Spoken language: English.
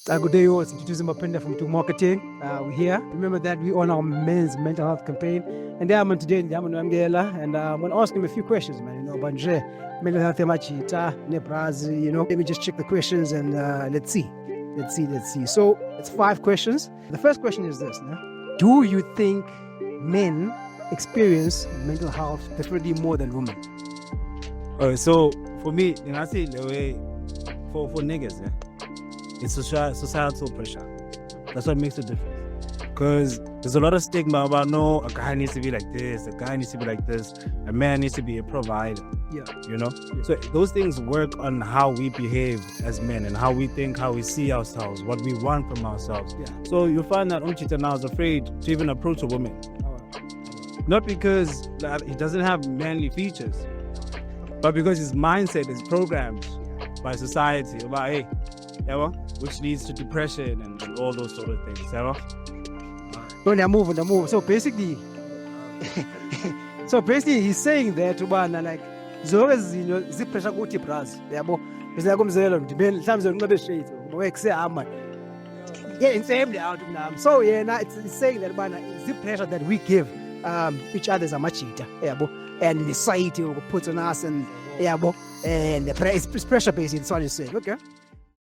Good day, all. It's introducing Mapenda from To Marketing. We're here. Remember that we on our men's mental health campaign. And there I'm on today, I'm Yamkela, and I'm going to ask him a few questions, man. You know, but mental health, let me just check the questions and let's see. So it's 5 questions. The first question is this: do you think men experience mental health differently more than women? So for me, I see the way for niggas, it's societal pressure. That's what makes it different. Because there's a lot of stigma about a guy needs to be like this, a guy needs to be like this, a man needs to be a provider. Yeah. You know? Yeah. So those things work on how we behave as men and how we think, how we see ourselves, what we want from ourselves. Yeah. So you find that Umchita now is afraid to even approach a woman. Not because he doesn't have manly features, but because his mindset is programmed by society about, hey, which leads to depression and all those sort of things. No, they're moving. So basically, he's saying that like as long as the pressure go to bras, it's like so it's saying that it's the pressure that we give each other as a machita, and the society puts on us, and the pressure based. It's what you say. Okay.